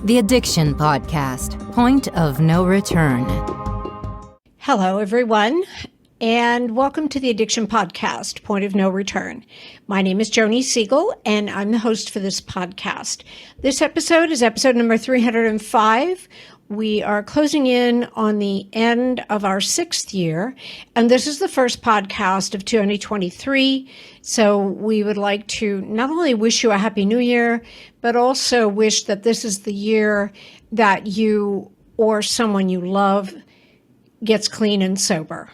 The Addiction Podcast, Point of No Return. Hello, everyone, and welcome to the Addiction Podcast, Point of No Return. My name is Joni Siegel, and I'm the host for this podcast. This episode is episode number 305. We are closing in on the end of our 6th year, and this is the first podcast of 2023. So we would like to not only wish you a happy new year, but also wish that this is the year that you or someone you love gets clean and sober.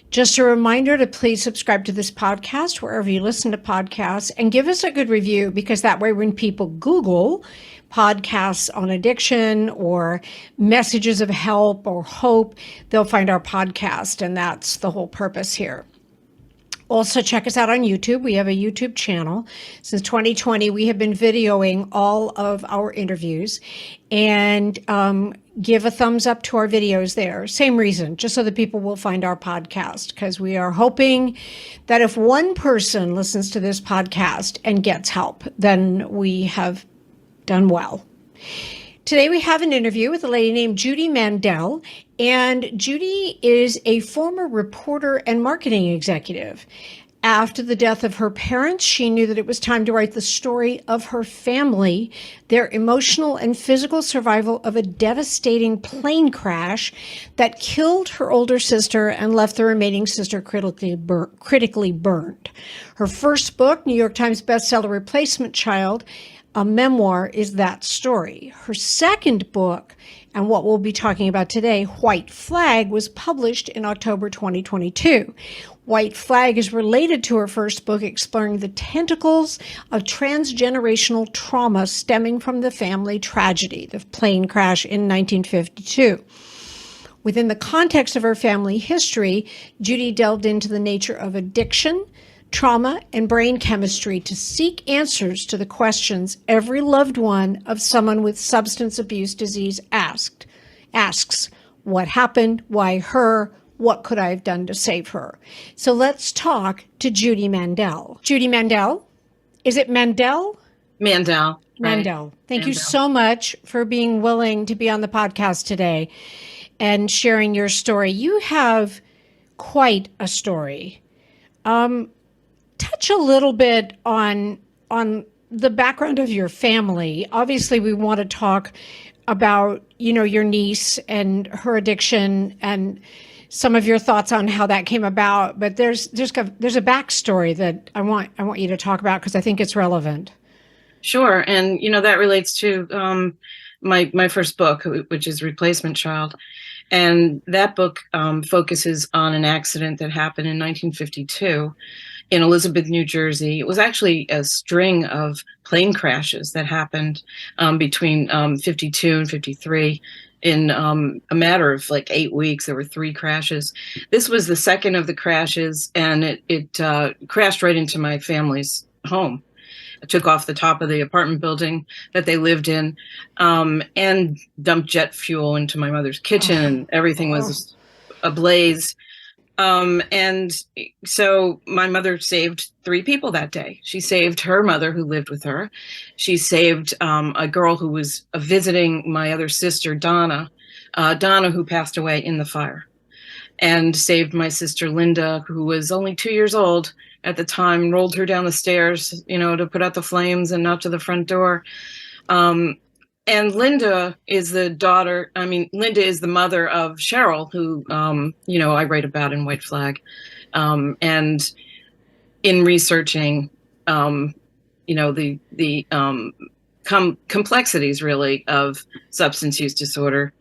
Just a reminder to please subscribe to this podcast wherever you listen to podcasts and give us a good review, because that way when people Google podcasts on addiction or messages of help or hope, they'll find our podcast, and that's the whole purpose here. Also, check us out on YouTube. We have a YouTube channel. Since 2020, we have been videoing all of our interviews, and give a thumbs up to our videos there. Same reason, just so that people will find our podcast, because we are hoping that if one person listens to this podcast and gets help, then we have done well. Today we have an interview with a lady named Judy Mandel, and Judy is a former reporter and marketing executive. After the death of her parents, she knew that it was time to write the story of her family, their emotional and physical survival of a devastating plane crash that killed her older sister and left the remaining sister critically burned. Her first book, New York Times bestseller Replacement Child, a memoir, is that story. Her second book, and what we'll be talking about today, White Flag, was published in October 2022. White Flag is related to her first book, exploring the tentacles of transgenerational trauma stemming from the family tragedy, the plane crash in 1952. Within the context of her family history, Judy delved into the nature of addiction, trauma, and brain chemistry to seek answers to the questions every loved one of someone with substance abuse disease asks. What happened? Why her? What could I have done to save her? So let's talk to Judy Mandel. Judy Mandel? Is it Mandel? Mandel. Mandel. Right. Thank you so much for being willing to be on the podcast today and sharing your story. You have quite a story. Touch a little bit on the background of your family. Obviously, we want to talk about, your niece and her addiction and some of your thoughts on how that came about. But there's a backstory that I want you to talk about, because I think it's relevant. Sure, and that relates to my first book, which is Replacement Child, and that book focuses on an accident that happened in 1952. In Elizabeth, New Jersey. It was actually a string of plane crashes that happened between 52 and 53. In a matter of like 8 weeks, there were 3 crashes. This was the second of the crashes, and it crashed right into my family's home. It took off the top of the apartment building that they lived in, and dumped jet fuel into my mother's kitchen, and everything was ablaze. And so my mother saved 3 people that day. She saved her mother, who lived with her. She saved a girl who was visiting my other sister, Donna, who passed away in the fire, and saved my sister, Linda, who was only 2 years old at the time, rolled her down the stairs, to put out the flames and out to the front door. And Linda is the mother of Cheryl, who, I write about in White Flag. And in researching, the complexities really of substance use disorder,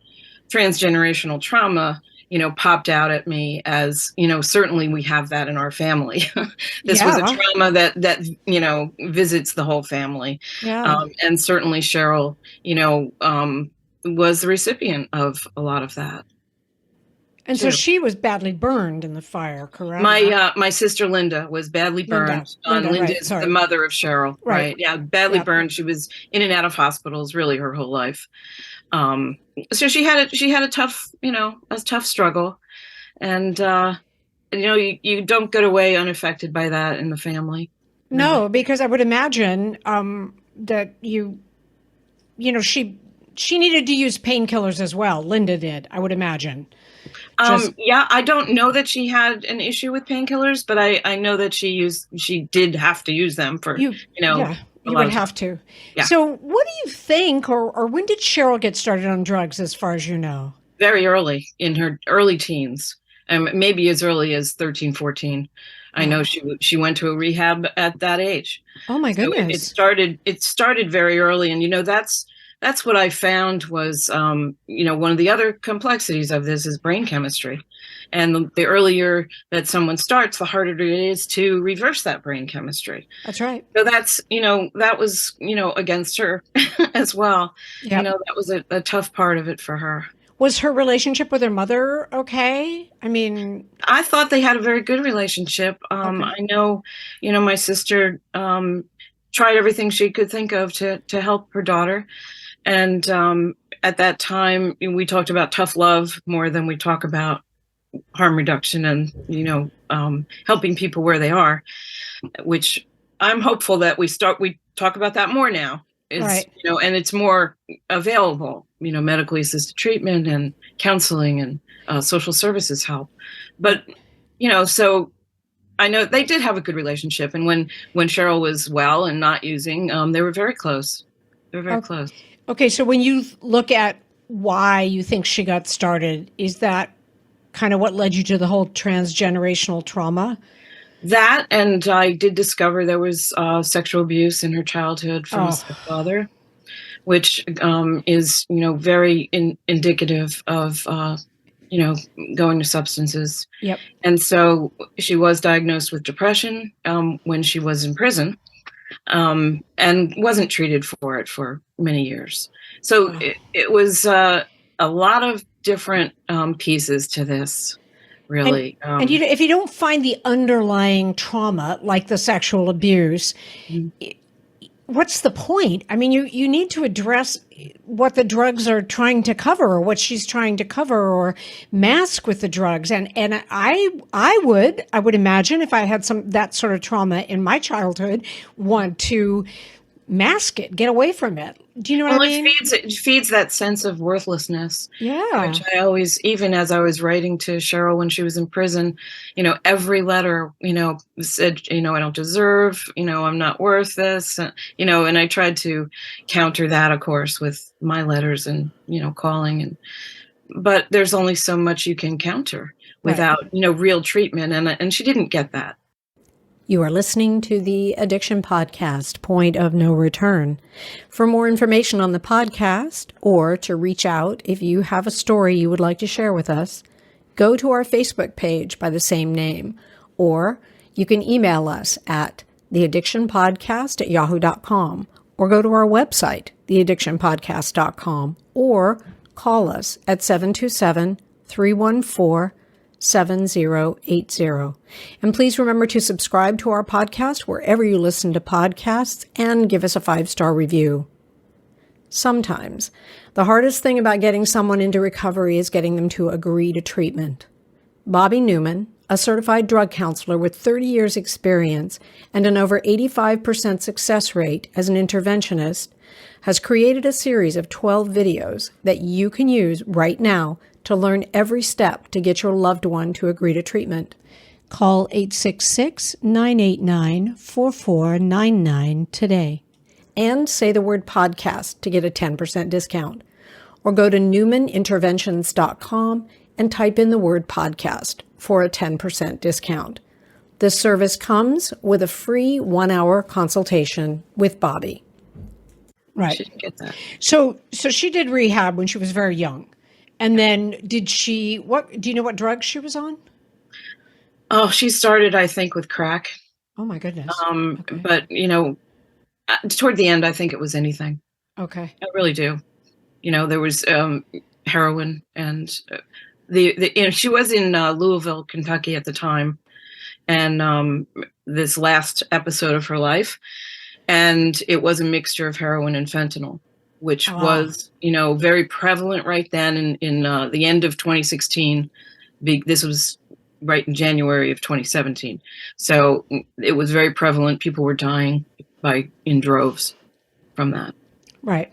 transgenerational trauma, popped out at me as, certainly we have that in our family. This was a trauma that visits the whole family. Yeah. And certainly Cheryl, was the recipient of a lot of that. And so she was badly burned in the fire, correct? My sister Linda was badly burned. Linda is the mother of Cheryl, right? Yeah, badly burned. She was in and out of hospitals really her whole life. So she had a tough, a tough struggle, and you don't get away unaffected by that in the family. No, because I would imagine that she she needed to use painkillers as well. Linda did, I would imagine. Yeah, I don't know that she had an issue with painkillers, but I know that she did have to use them for, yeah, you would have to. Yeah. So what do you think, or when did Cheryl get started on drugs, as far as you know? Very early, in her early teens, maybe as early as 13, 14. I know she went to a rehab at that age. Oh my goodness. So it started very early. And, that's what I found was, one of the other complexities of this is brain chemistry. And the earlier that someone starts, the harder it is to reverse that brain chemistry. That's right. So that was, against her as well. Yep. That was a tough part of it for her. Was her relationship with her mother okay? I mean, I thought they had a very good relationship. Okay. I know, my sister tried everything she could think of to help her daughter. And at that time, we talked about tough love more than we talk about harm reduction and, helping people where they are, which I'm hopeful that we talk about that more now. Right. And it's more available, medically assisted treatment and counseling and social services help. But, so I know they did have a good relationship. And when Cheryl was well and not using, they were very close. They were very close. Okay, so when you look at why you think she got started, is that kind of what led you to the whole transgenerational trauma? That, and I did discover there was sexual abuse in her childhood from a stepfather, which is, very indicative of, going to substances. Yep. And so she was diagnosed with depression when she was in prison. And wasn't treated for it for many years. So it was a lot of different pieces to this, really. And if you don't find the underlying trauma, like the sexual abuse, what's the point? I mean, you need to address what the drugs are trying to cover, or what she's trying to cover or mask with the drugs. And I would imagine, if I had that sort of trauma in my childhood, want to mask it, get away from it. Do you know what I mean? It feeds that sense of worthlessness. Yeah. Which I always, even as I was writing to Cheryl when she was in prison, every letter, said, I don't deserve, I'm not worth this, and I tried to counter that, of course, with my letters and, calling. But there's only so much you can counter without, real treatment. And she didn't get that. You are listening to the Addiction Podcast, Point of No Return. For more information on the podcast, or to reach out if you have a story you would like to share with us, go to our Facebook page by the same name, or you can email us at theaddictionpodcast@yahoo.com, or go to our website, theaddictionpodcast.com, or call us at 727-314-7080. And please remember to subscribe to our podcast wherever you listen to podcasts and give us a 5-star review. Sometimes, the hardest thing about getting someone into recovery is getting them to agree to treatment. Bobby Newman, a certified drug counselor with 30 years experience and an over 85% success rate as an interventionist, has created a series of 12 videos that you can use right now to learn every step to get your loved one to agree to treatment. Call 866-989-4499 today. And say the word podcast to get a 10% discount. Or go to newmaninterventions.com and type in the word podcast for a 10% discount. This service comes with a free 1-hour consultation with Bobby. Right. She didn't get that. So she did rehab when she was very young. And then do you know what drugs she was on? Oh, she started, I think, with crack. Oh my goodness. Okay. But, toward the end, I think it was anything. Okay. I really do. There was heroin, and she was in Louisville, Kentucky at the time, and this last episode of her life, and it was a mixture of heroin and fentanyl, which was, very prevalent right then in the end of 2016. This was right in January of 2017. So it was very prevalent. People were dying in droves from that. Right.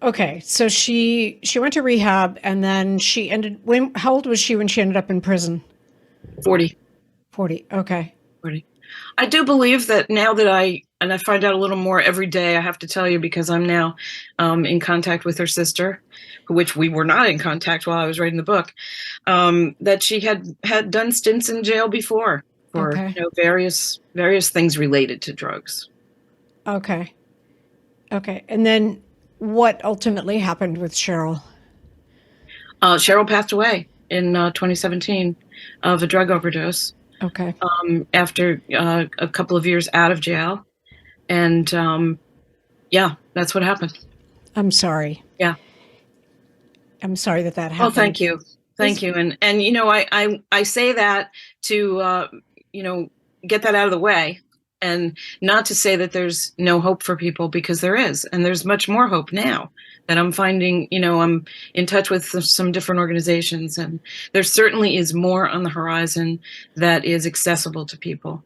Okay, so she went to rehab, and then she ended. How old was she when she ended up in prison? 40. 40. Okay. 40. I do believe that now that I find out a little more every day, I have to tell you, because I'm now in contact with her sister, which we were not in contact while I was writing the book, that she had done stints in jail before for Okay. various things related to drugs. Okay. Okay. And then what ultimately happened with Cheryl? Cheryl passed away in 2017 of a drug overdose. Okay. After a couple of years out of jail. And yeah, that's what happened. I'm sorry. Yeah. I'm sorry that happened. Well, thank you. Thank you. And I say that to, get that out of the way, and not to say that there's no hope for people, because there is. And there's much more hope now that I'm finding. I'm in touch with some different organizations, and there certainly is more on the horizon that is accessible to people.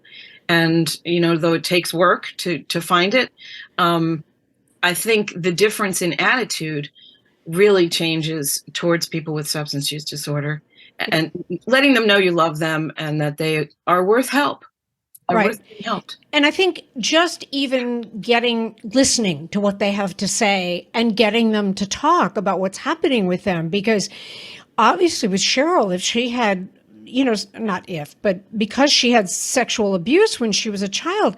And, though it takes work to find it, I think the difference in attitude really changes towards people with substance use disorder, and letting them know you love them and that they are worth help. Right. Worth being helped. And I think just even listening to what they have to say and getting them to talk about what's happening with them, because obviously with Cheryl, if she had, but because she had sexual abuse when she was a child,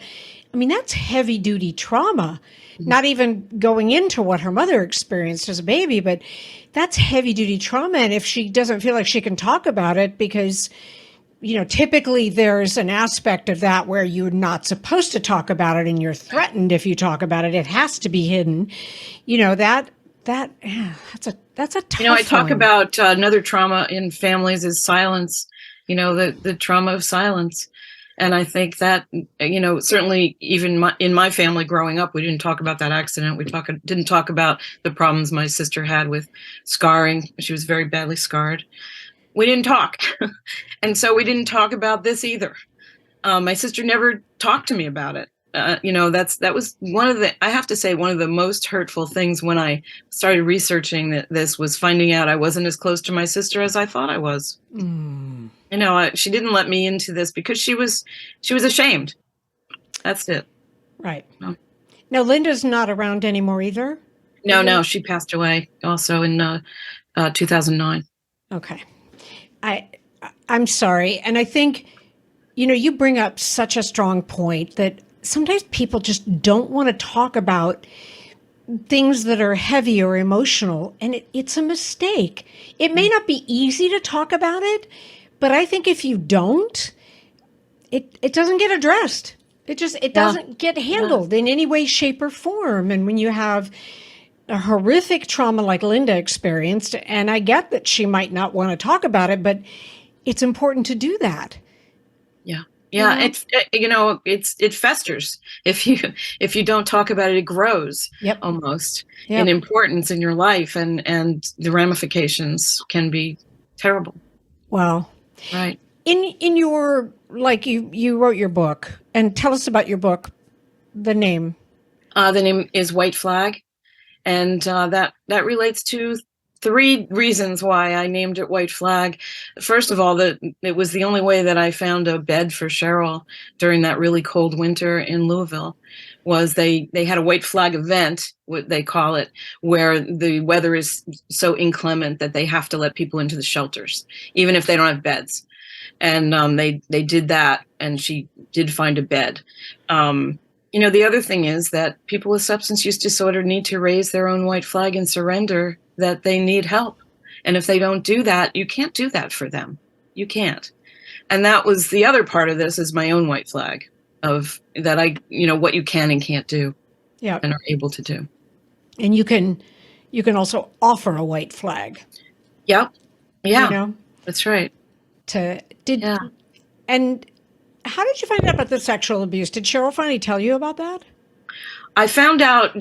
I mean, that's heavy duty trauma. Not even going into what her mother experienced as a baby, but that's heavy duty trauma. And if she doesn't feel like she can talk about it, because, typically there's an aspect of that where you're not supposed to talk about it and you're threatened if you talk about it. It has to be hidden. That's a tough I talk one. about another trauma in families is silence, the trauma of silence. And I think that, certainly even in my family growing up, we didn't talk about that accident. We didn't talk about the problems my sister had with scarring. She was very badly scarred. We didn't talk. And so we didn't talk about this either. My sister never talked to me about it. That was one of the most hurtful things when I started researching this, was finding out I wasn't as close to my sister as I thought I was. Mm. She didn't let me into this because she was ashamed. That's it. Right. No. Now, Linda's not around anymore either? No, she passed away also in 2009. Okay. I'm sorry. And I think, you bring up such a strong point that sometimes people just don't want to talk about things that are heavy or emotional, and it's a mistake. It may not be easy to talk about it, but I think if you don't, it doesn't get addressed. It doesn't get handled in any way, shape, or form. And when you have a horrific trauma like Linda experienced, and I get that she might not want to talk about it, but it's important to do that. Yeah. It festers. If you don't talk about it, it grows. Yep. Almost in importance in your life, and the ramifications can be terrible. Wow. Right. In your, you wrote your book, and tell us about your book, the name. The name is White Flag. And that relates to 3 reasons why I named it White Flag. First of all, that it was the only way that I found a bed for Cheryl during that really cold winter in Louisville. Was they had a White Flag event, what they call it, where the weather is so inclement that they have to let people into the shelters, even if they don't have beds. And they did that, and she did find a bed. The other thing is that people with substance use disorder need to raise their own white flag and surrender that they need help. And if they don't do that, you can't do that for them. You can't. And that was the other part of this, is my own white flag of that what you can and can't do and are able to do. And you can also offer a white flag. Yep. Yeah. That's right. And how did you find out about the sexual abuse? Did Cheryl finally tell you about that? I found out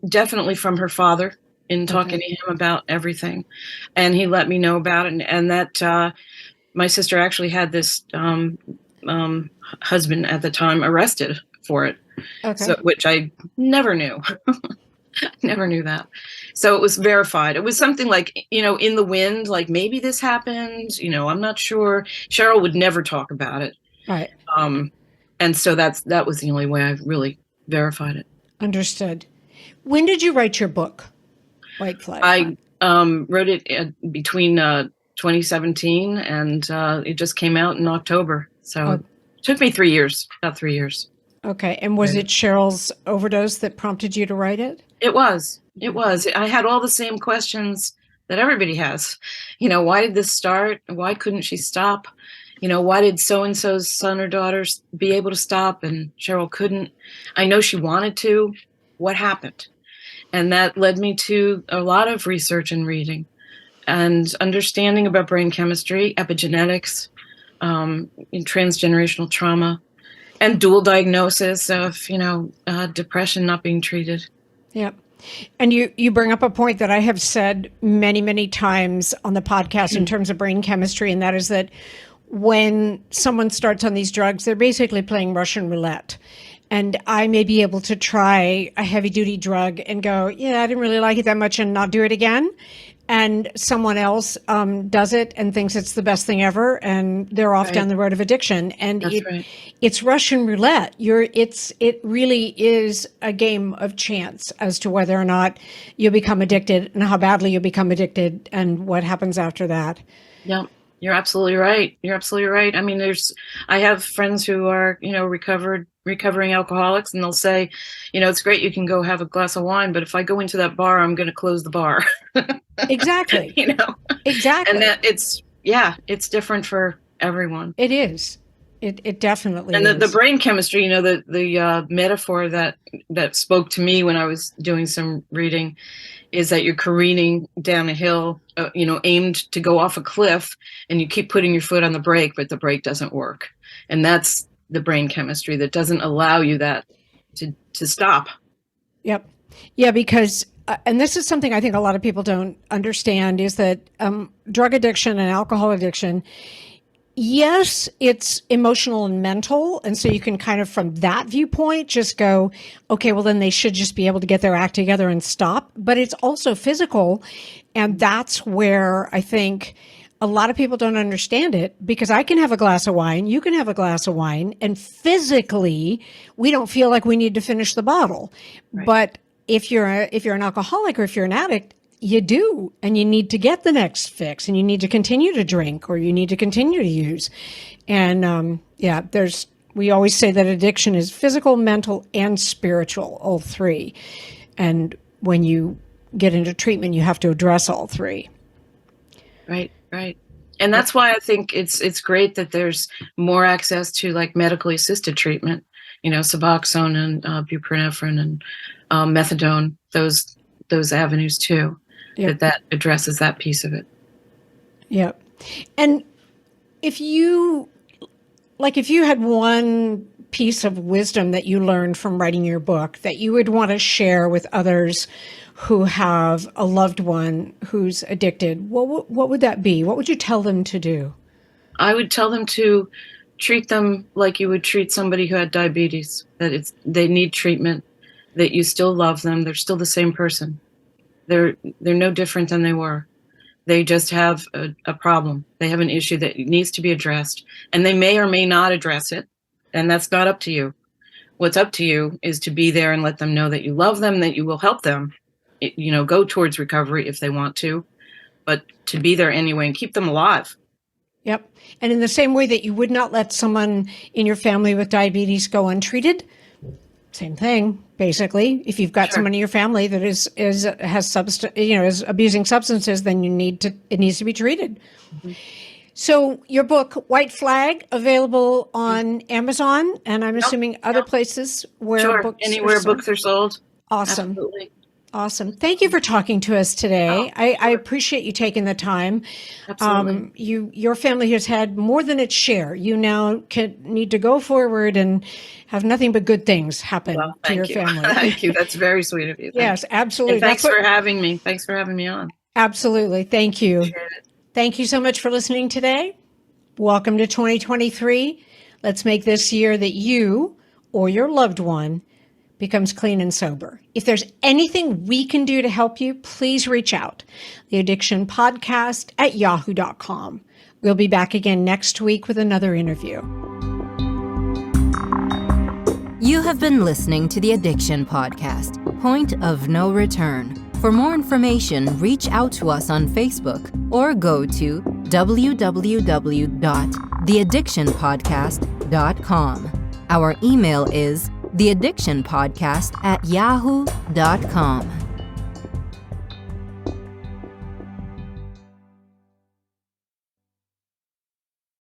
definitely from her father in talking to him about everything. And he let me know about it. And that my sister actually had this husband at the time arrested for it, which I never knew. Never knew that. So it was verified. It was something like, in the wind, like maybe this happened, I'm not sure. Cheryl would never talk about it. Right. And so that was the only way I really verified it. Understood. When did you write your book, White Flag? I wrote it between 2017 and it just came out in October. So it took me 3 years, about 3 years. Okay. And was it Cheryl's overdose that prompted you to write it? It was. I had all the same questions that everybody has. Why did this start? Why couldn't she stop? Why did so-and-so's son or daughters be able to stop and Cheryl couldn't? I know she wanted to. What happened? And that led me to a lot of research and reading and understanding about brain chemistry, epigenetics, transgenerational trauma, and dual diagnosis of, depression not being treated. Yep. And you bring up a point that I have said many, many times on the podcast in terms of brain chemistry, and that is that when someone starts on these drugs, they're basically playing Russian roulette. And I may be able to try a heavy duty drug and go, yeah, I didn't really like it that much and not do it again. And someone else does it and thinks it's the best thing ever, and they're off down the road of addiction. And it's Russian roulette. It really is a game of chance as to whether or not you become addicted and how badly you become addicted and what happens after that. Yeah, you're absolutely right. I mean, I have friends who are, recovering alcoholics, and they'll say, it's great you can go have a glass of wine, but if I go into that bar, I'm going to close the bar. Exactly. Exactly. And that it's different for everyone. It is. It definitely is. And the brain chemistry, the metaphor that spoke to me when I was doing some reading is that you're careening down a hill, aimed to go off a cliff, and you keep putting your foot on the brake, but the brake doesn't work. And that's the brain chemistry that doesn't allow you to stop. Yep. Yeah, because and this is something I think a lot of people don't understand is that drug addiction and alcohol addiction, yes, it's emotional and mental. And so you can kind of, from that viewpoint, just go, okay, well, then they should just be able to get their act together and stop. But it's also physical. And that's where I think a lot of people don't understand it, because I can have a glass of wine, you can have a glass of wine, and physically we don't feel like we need to finish the bottle. Right. But if you're an alcoholic or if you're an addict, you do, and you need to get the next fix, and you need to continue to drink, or you need to continue to use. And we always say that addiction is physical, mental, and spiritual, all three. And when you get into treatment, you have to address all three. Right. And that's why I think it's great that there's more access to like medically assisted treatment, Suboxone and buprenorphine and methadone, those avenues too, that addresses that piece of it. Yeah. And if you had one piece of wisdom that you learned from writing your book that you would want to share with others who have a loved one who's addicted, what would that be? What would you tell them to do? I would tell them to treat them like you would treat somebody who had diabetes, that they need treatment, that you still love them. They're still the same person. They're no different than they were. They just have a problem. They have an issue that needs to be addressed, and they may or may not address it, and that's not up to you. What's up to you is to be there and let them know that you love them, that you will help them, go towards recovery if they want to, but to be there anyway and keep them alive. Yep. And in the same way that you would not let someone in your family with diabetes go untreated, same thing, basically. If you've got someone in your family that is abusing substances, then it needs to be treated. Mm-hmm. So your book, White Flag, available on Amazon, and I'm assuming other places where books anywhere books are sold. Awesome. Absolutely. Awesome. Thank you for talking to us today. I appreciate you taking the time. Absolutely. Your family has had more than its share. You now need to go forward and have nothing but good things happen to your family. Thank you. That's very sweet of you. Yes, absolutely. And thanks for having me. Thanks for having me on. Absolutely. Thank you. Thank you so much for listening today. Welcome to 2023. Let's make this year that you or your loved one becomes clean and sober. If there's anything we can do to help you, please reach out. The Addiction Podcast at yahoo.com. We'll be back again next week with another interview. You have been listening to the Addiction Podcast, Point of No Return. For more information, reach out to us on Facebook or go to www.theaddictionpodcast.com. Our email is theaddictionpodcast@yahoo.com.